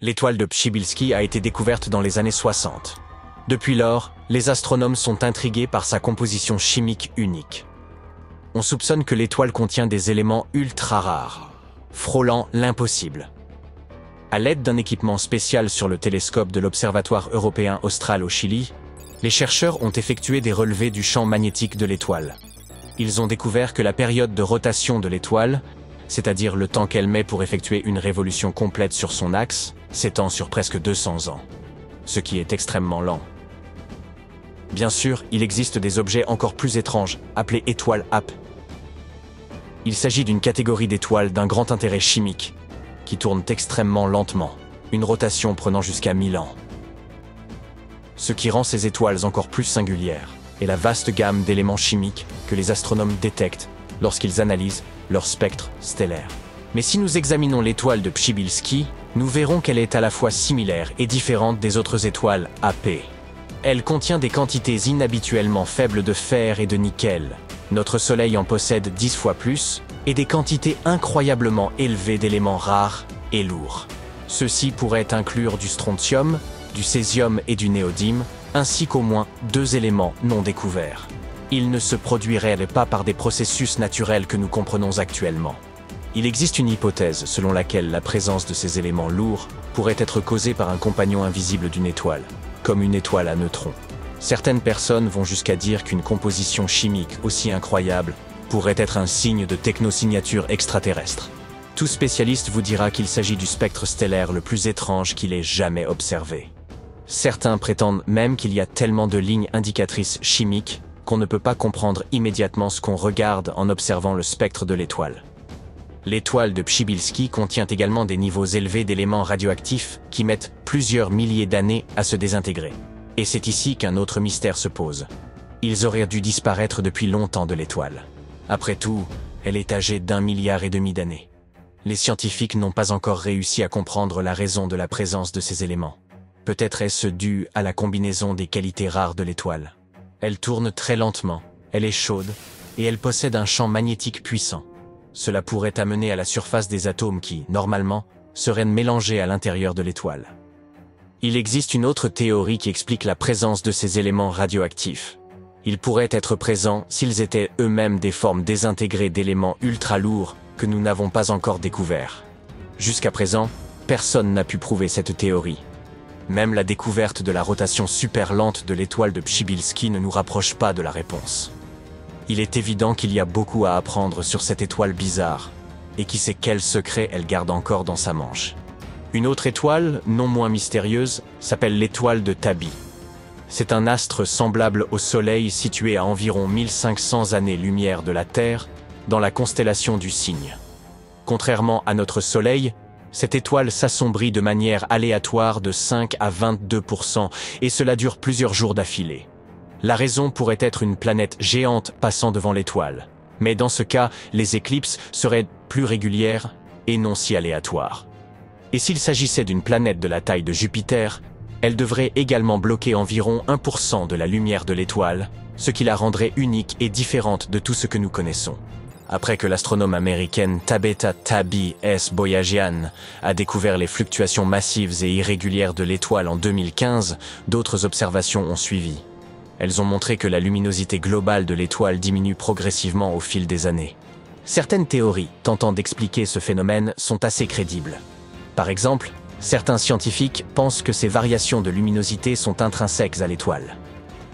L'étoile de Przybylski a été découverte dans les années 60. Depuis lors, les astronomes sont intrigués par sa composition chimique unique. On soupçonne que l'étoile contient des éléments ultra rares, frôlant l'impossible. À l'aide d'un équipement spécial sur le télescope de l'Observatoire européen austral au Chili, les chercheurs ont effectué des relevés du champ magnétique de l'étoile. Ils ont découvert que la période de rotation de l'étoile, c'est-à-dire le temps qu'elle met pour effectuer une révolution complète sur son axe, s'étend sur presque 200 ans, ce qui est extrêmement lent. Bien sûr, il existe des objets encore plus étranges, appelés étoiles AP. Il s'agit d'une catégorie d'étoiles d'un grand intérêt chimique, qui tournent extrêmement lentement, une rotation prenant jusqu'à 1000 ans. Ce qui rend ces étoiles encore plus singulières est la vaste gamme d'éléments chimiques que les astronomes détectent lorsqu'ils analysent leur spectre stellaire. Mais si nous examinons l'étoile de Przybylski, nous verrons qu'elle est à la fois similaire et différente des autres étoiles AP. Elle contient des quantités inhabituellement faibles de fer et de nickel. Notre Soleil en possède 10 fois plus, et des quantités incroyablement élevées d'éléments rares et lourds. Ceux-ci pourraient inclure du strontium, du césium et du néodyme, ainsi qu'au moins 2 éléments non découverts. Ils ne se produiraient pas par des processus naturels que nous comprenons actuellement. Il existe une hypothèse selon laquelle la présence de ces éléments lourds pourrait être causée par un compagnon invisible d'une étoile, comme une étoile à neutrons. Certaines personnes vont jusqu'à dire qu'une composition chimique aussi incroyable pourrait être un signe de technosignature extraterrestre. Tout spécialiste vous dira qu'il s'agit du spectre stellaire le plus étrange qu'il ait jamais observé. Certains prétendent même qu'il y a tellement de lignes indicatrices chimiques qu'on ne peut pas comprendre immédiatement ce qu'on regarde en observant le spectre de l'étoile. L'étoile de Przybylski contient également des niveaux élevés d'éléments radioactifs qui mettent plusieurs milliers d'années à se désintégrer. Et c'est ici qu'un autre mystère se pose. Ils auraient dû disparaître depuis longtemps de l'étoile. Après tout, elle est âgée d'1,5 milliard d'années. Les scientifiques n'ont pas encore réussi à comprendre la raison de la présence de ces éléments. Peut-être est-ce dû à la combinaison des qualités rares de l'étoile. Elle tourne très lentement, elle est chaude, et elle possède un champ magnétique puissant. Cela pourrait amener à la surface des atomes qui, normalement, seraient mélangés à l'intérieur de l'étoile. Il existe une autre théorie qui explique la présence de ces éléments radioactifs. Ils pourraient être présents s'ils étaient eux-mêmes des formes désintégrées d'éléments ultra lourds que nous n'avons pas encore découverts. Jusqu'à présent, personne n'a pu prouver cette théorie. Même la découverte de la rotation super lente de l'étoile de Przybylski ne nous rapproche pas de la réponse. Il est évident qu'il y a beaucoup à apprendre sur cette étoile bizarre, et qui sait quel secret elle garde encore dans sa manche. Une autre étoile, non moins mystérieuse, s'appelle l'étoile de Tabi. C'est un astre semblable au Soleil situé à environ 1500 années-lumière de la Terre, dans la constellation du Cygne. Contrairement à notre Soleil, cette étoile s'assombrit de manière aléatoire de 5 à 22%, et cela dure plusieurs jours d'affilée. La raison pourrait être une planète géante passant devant l'étoile. Mais dans ce cas, les éclipses seraient plus régulières et non si aléatoires. Et s'il s'agissait d'une planète de la taille de Jupiter, elle devrait également bloquer environ 1% de la lumière de l'étoile, ce qui la rendrait unique et différente de tout ce que nous connaissons. Après que l'astronome américaine Tabitha Tabi S. Boyajian a découvert les fluctuations massives et irrégulières de l'étoile en 2015, d'autres observations ont suivi. Elles ont montré que la luminosité globale de l'étoile diminue progressivement au fil des années. Certaines théories tentant d'expliquer ce phénomène sont assez crédibles. Par exemple, certains scientifiques pensent que ces variations de luminosité sont intrinsèques à l'étoile.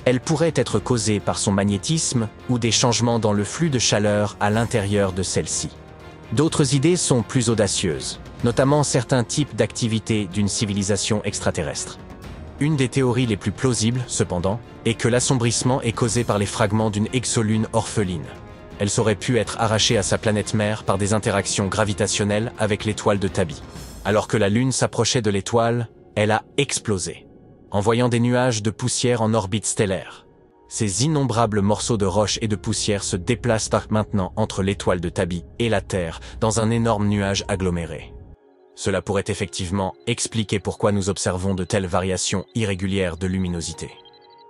Elles pourraient être causées par son magnétisme ou des changements dans le flux de chaleur à l'intérieur de celle-ci. D'autres idées sont plus audacieuses, notamment certains types d'activités d'une civilisation extraterrestre. Une des théories les plus plausibles, cependant, est que l'assombrissement est causé par les fragments d'une exolune orpheline. Elle aurait pu être arrachée à sa planète mère par des interactions gravitationnelles avec l'étoile de Tabi. Alors que la Lune s'approchait de l'étoile, elle a explosé, envoyant des nuages de poussière en orbite stellaire. Ces innombrables morceaux de roche et de poussière se déplacent maintenant entre l'étoile de Tabi et la Terre dans un énorme nuage aggloméré. Cela pourrait effectivement expliquer pourquoi nous observons de telles variations irrégulières de luminosité.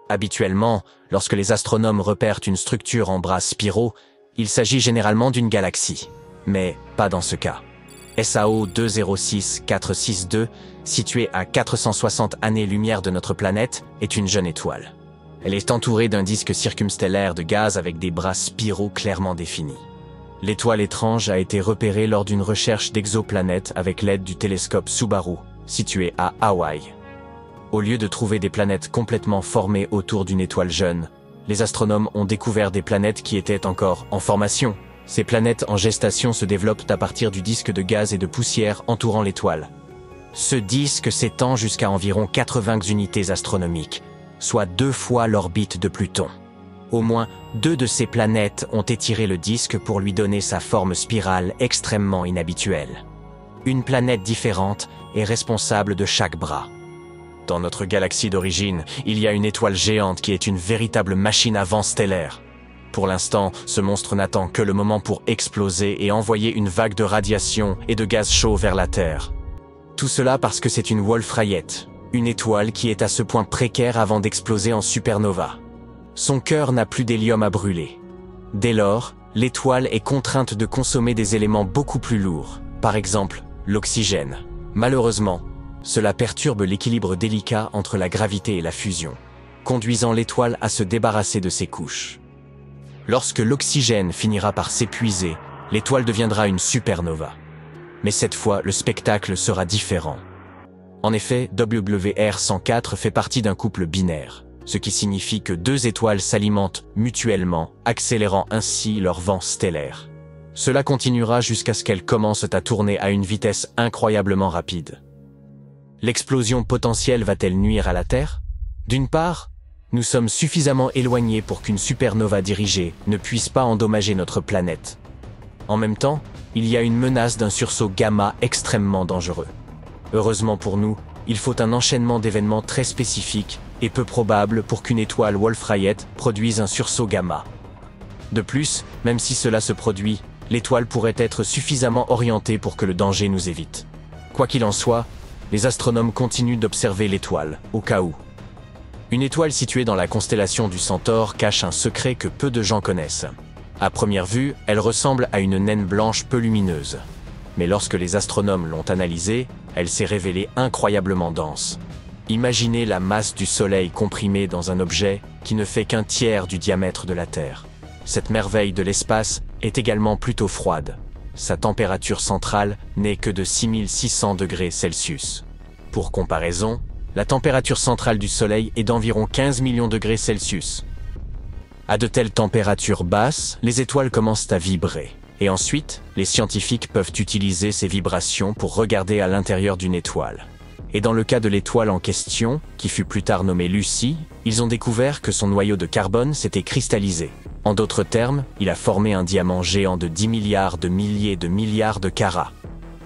Habituellement, lorsque les astronomes repèrent une structure en bras spiraux, il s'agit généralement d'une galaxie. Mais pas dans ce cas. SAO 206462, située à 460 années-lumière de notre planète, est une jeune étoile. Elle est entourée d'un disque circumstellaire de gaz avec des bras spiraux clairement définis. L'étoile étrange a été repérée lors d'une recherche d'exoplanètes avec l'aide du télescope Subaru, situé à Hawaï. Au lieu de trouver des planètes complètement formées autour d'une étoile jeune, les astronomes ont découvert des planètes qui étaient encore en formation. Ces planètes en gestation se développent à partir du disque de gaz et de poussière entourant l'étoile. Ce disque s'étend jusqu'à environ 80 unités astronomiques, soit 2 fois l'orbite de Pluton. Au moins 2 de ces planètes ont étiré le disque pour lui donner sa forme spirale extrêmement inhabituelle. Une planète différente est responsable de chaque bras. Dans notre galaxie d'origine, il y a une étoile géante qui est une véritable machine à vent stellaire. Pour l'instant, ce monstre n'attend que le moment pour exploser et envoyer une vague de radiation et de gaz chaud vers la Terre. Tout cela parce que c'est une Wolf-Rayet, une étoile qui est à ce point précaire avant d'exploser en supernova. Son cœur n'a plus d'hélium à brûler. Dès lors, l'étoile est contrainte de consommer des éléments beaucoup plus lourds, par exemple l'oxygène. Malheureusement, cela perturbe l'équilibre délicat entre la gravité et la fusion, conduisant l'étoile à se débarrasser de ses couches. Lorsque l'oxygène finira par s'épuiser, l'étoile deviendra une supernova. Mais cette fois, le spectacle sera différent. En effet, WR104 fait partie d'un couple binaire, ce qui signifie que 2 étoiles s'alimentent mutuellement, accélérant ainsi leur vent stellaire. Cela continuera jusqu'à ce qu'elles commencent à tourner à une vitesse incroyablement rapide. L'explosion potentielle va-t-elle nuire à la Terre? D'une part, nous sommes suffisamment éloignés pour qu'une supernova dirigée ne puisse pas endommager notre planète. En même temps, il y a une menace d'un sursaut gamma extrêmement dangereux. Heureusement pour nous, il faut un enchaînement d'événements très spécifiques et peu probables pour qu'une étoile Wolf-Rayet produise un sursaut gamma. De plus, même si cela se produit, l'étoile pourrait être suffisamment orientée pour que le danger nous évite. Quoi qu'il en soit, les astronomes continuent d'observer l'étoile, au cas où. Une étoile située dans la constellation du Centaure cache un secret que peu de gens connaissent. À première vue, elle ressemble à une naine blanche peu lumineuse. Mais lorsque les astronomes l'ont analysée, elle s'est révélée incroyablement dense. Imaginez la masse du Soleil comprimée dans un objet qui ne fait qu'un tiers du diamètre de la Terre. Cette merveille de l'espace est également plutôt froide. Sa température centrale n'est que de 6600 degrés Celsius. Pour comparaison, la température centrale du Soleil est d'environ 15 millions de degrés Celsius. À de telles températures basses, les étoiles commencent à vibrer. Et ensuite, les scientifiques peuvent utiliser ces vibrations pour regarder à l'intérieur d'une étoile. Et dans le cas de l'étoile en question, qui fut plus tard nommée Lucie, ils ont découvert que son noyau de carbone s'était cristallisé. En d'autres termes, il a formé un diamant géant de 10 milliards de milliers de milliards de carats.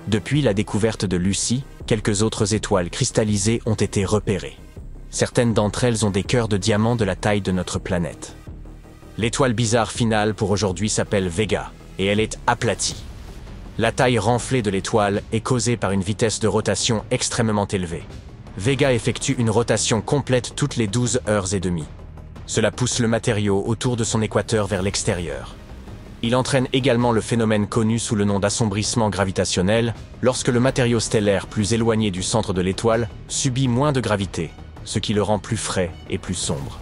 Depuis la découverte de Lucie, quelques autres étoiles cristallisées ont été repérées. Certaines d'entre elles ont des cœurs de diamant de la taille de notre planète. L'étoile bizarre finale pour aujourd'hui s'appelle Vega, et elle est aplatie. La taille renflée de l'étoile est causée par une vitesse de rotation extrêmement élevée. Vega effectue une rotation complète toutes les 12 heures et demie. Cela pousse le matériau autour de son équateur vers l'extérieur. Il entraîne également le phénomène connu sous le nom d'assombrissement gravitationnel, lorsque le matériau stellaire plus éloigné du centre de l'étoile subit moins de gravité, ce qui le rend plus frais et plus sombre.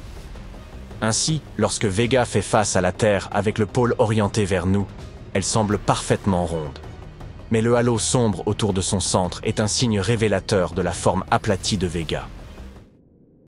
Ainsi, lorsque Vega fait face à la Terre avec le pôle orienté vers nous, elle semble parfaitement ronde. Mais le halo sombre autour de son centre est un signe révélateur de la forme aplatie de Vega.